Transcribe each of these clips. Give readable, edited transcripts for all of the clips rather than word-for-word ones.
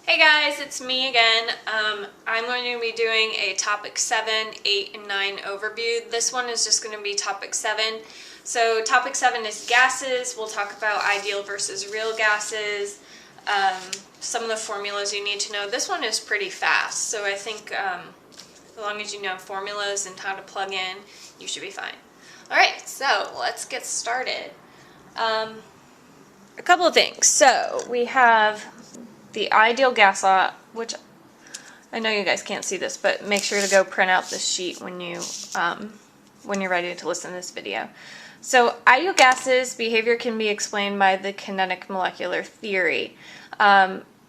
Hey guys, it's me again. I'm going to be doing a topic 7, 8, and 9 overview. This one is just going to be topic 7. So topic 7 is gases. We'll talk about ideal versus real gases, some of the formulas you need to know. This one is pretty fast, so I think as long as you know formulas and how to plug in, you should be fine. Alright, so let's get started. A couple of things. So we have the ideal gas law, which I know you guys can't see this, but make sure to go print out this sheet when you're ready to listen to this video. So ideal gases behavior can be explained by the kinetic molecular theory.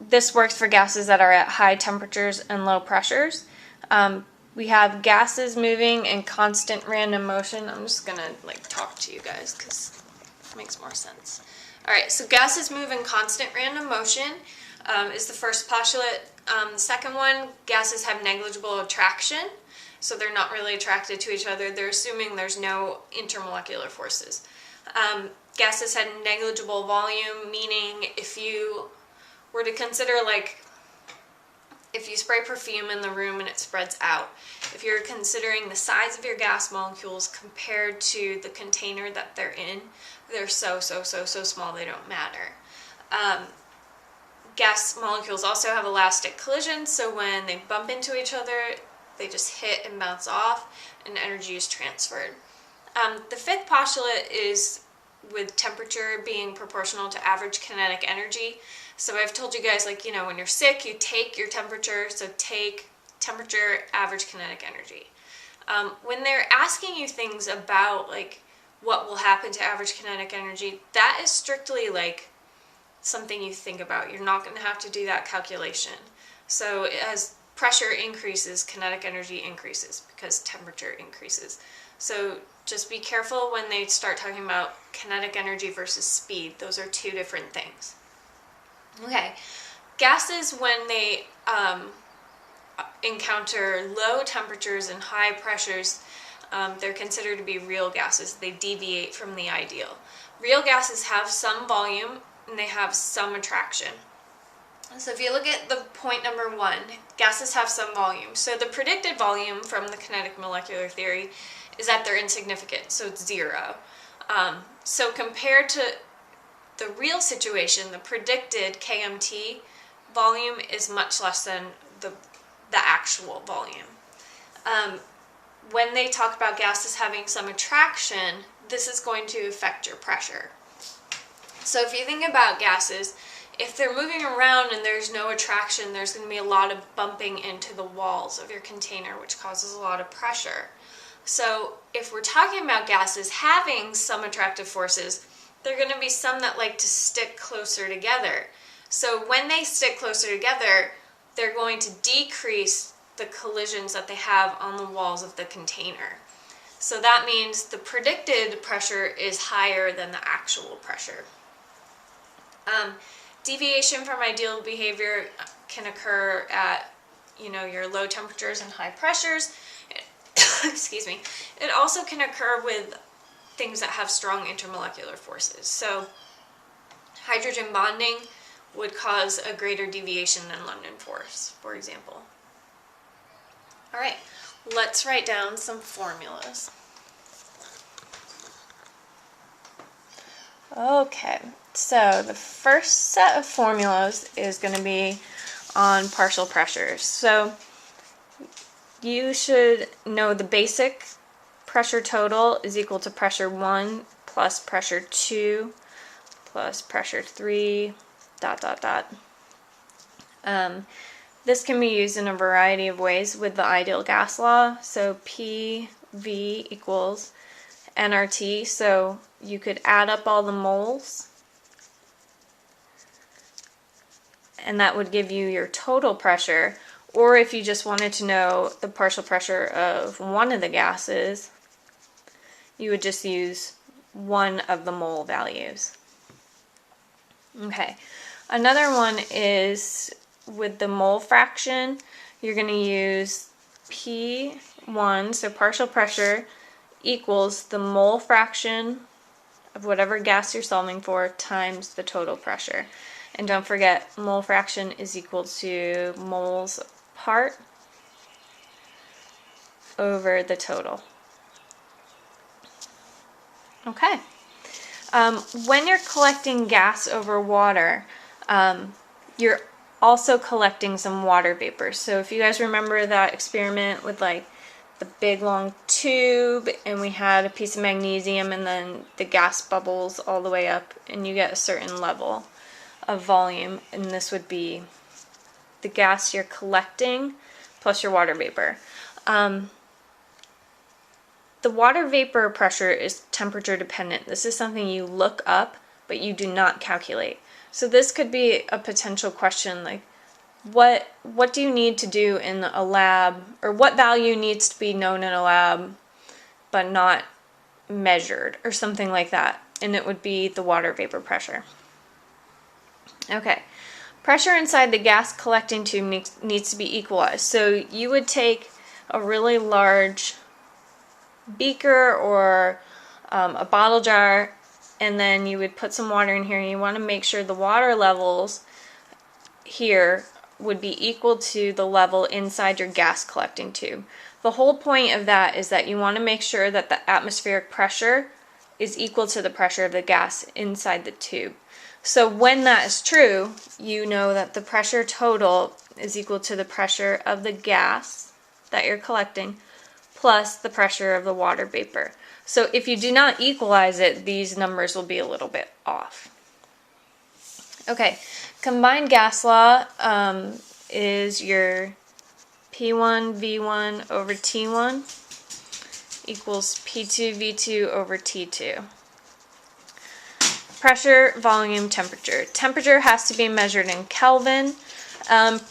This works for gases that are at high temperatures and low pressures. We have gases moving in constant random motion. I'm just gonna talk to you guys because it makes more sense. Alright, so gases move in constant random motion is the first postulate. The second one, gases have negligible attraction, so they're not really attracted to each other. They're assuming there's no intermolecular forces. Gases have negligible volume, meaning if you were to consider if you spray perfume in the room and it spreads out, if you're considering the size of your gas molecules compared to the container that they're in, they're so small they don't matter. Gas molecules also have elastic collisions, so when they bump into each other, they just hit and bounce off, and energy is transferred. The fifth postulate is with temperature being proportional to average kinetic energy. So I've told you guys, when you're sick, you take your temperature, so take temperature, average kinetic energy. When they're asking you things about, what will happen to average kinetic energy, that is strictly, something you think about. You're not going to have to do that calculation. So as pressure increases, kinetic energy increases because temperature increases. So just be careful when they start talking about kinetic energy versus speed. Those are two different things. Okay, gases, when they encounter low temperatures and high pressures, they're considered to be real gases. They deviate from the ideal. Real gases have some volume and they have some attraction. So if you look at the point number 1, gases have some volume. So the predicted volume from the kinetic molecular theory is that they're insignificant, so it's 0. So compared to the real situation, the predicted KMT volume is much less than the actual volume. When they talk about gases having some attraction, this is going to affect your pressure. So if you think about gases, if they're moving around and there's no attraction, there's going to be a lot of bumping into the walls of your container, which causes a lot of pressure. So if we're talking about gases having some attractive forces, there are going to be some that like to stick closer together. So when they stick closer together, they're going to decrease the collisions that they have on the walls of the container. So that means the predicted pressure is higher than the actual pressure. Deviation from ideal behavior can occur at, your low temperatures and high pressures. Excuse me. It also can occur with things that have strong intermolecular forces. So hydrogen bonding would cause a greater deviation than London force, for example. All right, let's write down some formulas. Okay, so the first set of formulas is going to be on partial pressures. So you should know the basic pressure total is equal to pressure 1 plus pressure 2 plus pressure 3, ... This can be used in a variety of ways with the ideal gas law. So PV equals nRT, so you could add up all the moles and that would give you your total pressure. Or if you just wanted to know the partial pressure of one of the gases, you would just use one of the mole values. Okay, another one is with the mole fraction. You're going to use P1, so partial pressure, equals the mole fraction of whatever gas you're solving for times the total pressure. And don't forget, mole fraction is equal to moles part over the total. Okay. When you're collecting gas over water, you're also collecting some water vapor. So if you guys remember that experiment with like the big long tube, and we had a piece of magnesium and then the gas bubbles all the way up, and you get a certain level of volume, and this would be the gas you're collecting plus your water vapor. The water vapor pressure is temperature dependent. This is something you look up, but you do not calculate. So this could be a potential question, like what do you need to do in a lab, or what value needs to be known in a lab but not measured, or something like that, and it would be the water vapor pressure. Okay, pressure inside the gas collecting tube needs to be equalized. So you would take a really large beaker or a bottle jar, and then you would put some water in here, and you want to make sure the water levels here would be equal to the level inside your gas collecting tube. The whole point of that is that you want to make sure that the atmospheric pressure is equal to the pressure of the gas inside the tube. So when that is true, you know that the pressure total is equal to the pressure of the gas that you're collecting plus the pressure of the water vapor. So if you do not equalize it, these numbers will be a little bit off. Okay, combined gas law is your P1 V1 over T1 equals P2 V2 over T2. Pressure, volume, temperature. Temperature has to be measured in Kelvin.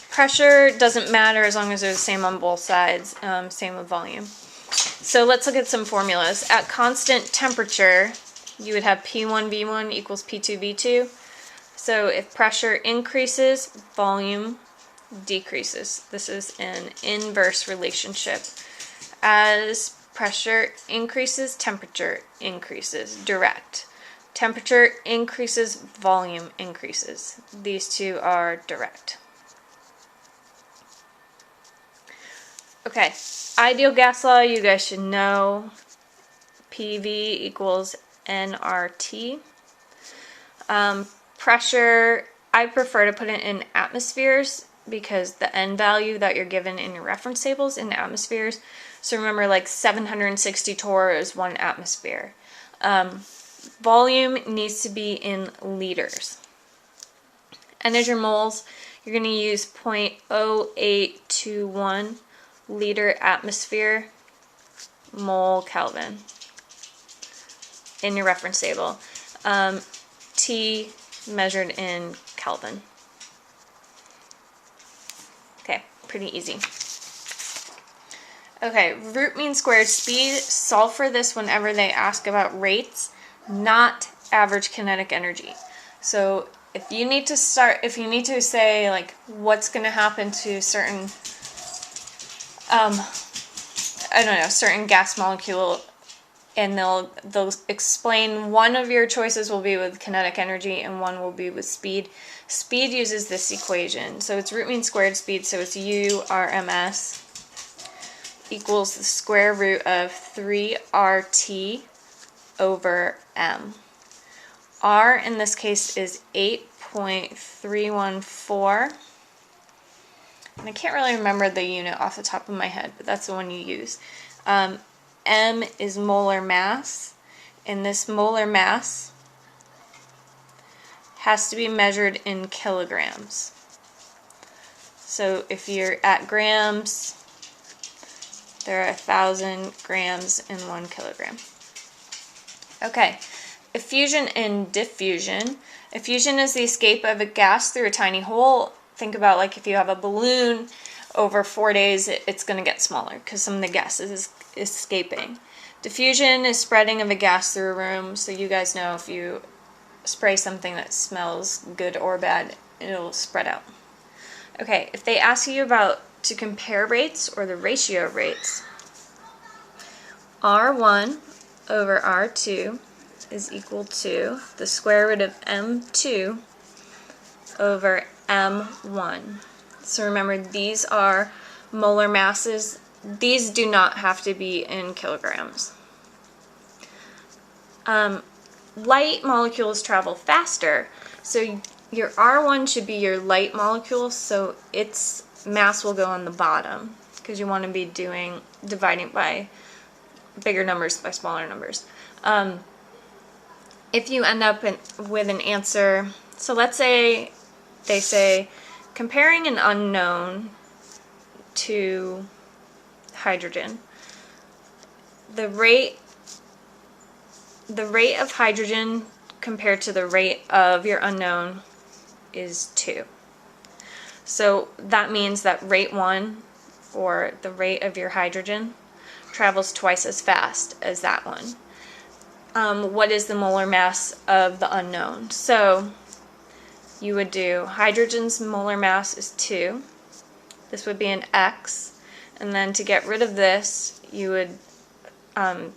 Pressure doesn't matter as long as they're the same on both sides, same with volume. So let's look at some formulas. At constant temperature, you would have P1 V1 equals P2 V2. So if pressure increases, volume decreases. This is an inverse relationship. As pressure increases, temperature increases, direct. Temperature increases, volume increases. These two are direct. Okay, ideal gas law, you guys should know. PV equals nRT. Pressure, I prefer to put it in atmospheres because the N value that you're given in your reference tables in atmospheres. So remember, like 760 torr is 1 atmosphere. Volume needs to be in liters. Integer moles, you're going to use 0.0821 liter atmosphere mole Kelvin in your reference table. T measured in Kelvin. Okay, pretty easy. Okay, root mean squared speed. Solve for this whenever they ask about rates, not average kinetic energy. So if you need to say like what's going to happen to certain certain gas molecule, and they'll explain, one of your choices will be with kinetic energy and one will be with speed. Speed uses this equation. So it's root mean squared speed, so it's U RMS equals the square root of 3RT over M. R in this case is 8.314. And I can't really remember the unit off the top of my head, but that's the one you use. M is molar mass, and this molar mass has to be measured in kilograms. So if you're at grams, there are 1,000 grams in 1 kilogram. Okay, effusion and diffusion. Effusion is the escape of a gas through a tiny hole. Think about like if you have a balloon, over 4 days it's going to get smaller because some of the gas is escaping. Diffusion is spreading of a gas through a room, so you guys know if you spray something that smells good or bad, it'll spread out. Okay, if they ask you about to compare rates or the ratio of rates, R1 over R2 is equal to the square root of M2 over m1. So remember, these are molar masses. These do not have to be in kilograms. Light molecules travel faster, so your R1 should be your light molecule, so its mass will go on the bottom, because you want to be dividing by bigger numbers by smaller numbers. If you end up with an answer, so let's say they say comparing an unknown to hydrogen, the rate of hydrogen compared to the rate of your unknown is 2. So that means that rate 1, or the rate of your hydrogen, travels twice as fast as that one. What is the molar mass of the unknown? So you would do hydrogen's molar mass is 2. This would be an x. And then to get rid of this, you would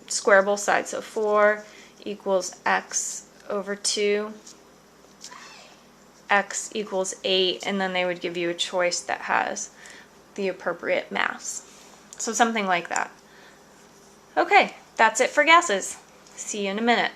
square both sides. So 4 equals x over 2. X equals 8. And then they would give you a choice that has the appropriate mass. So something like that. Okay, that's it for gases. See you in a minute.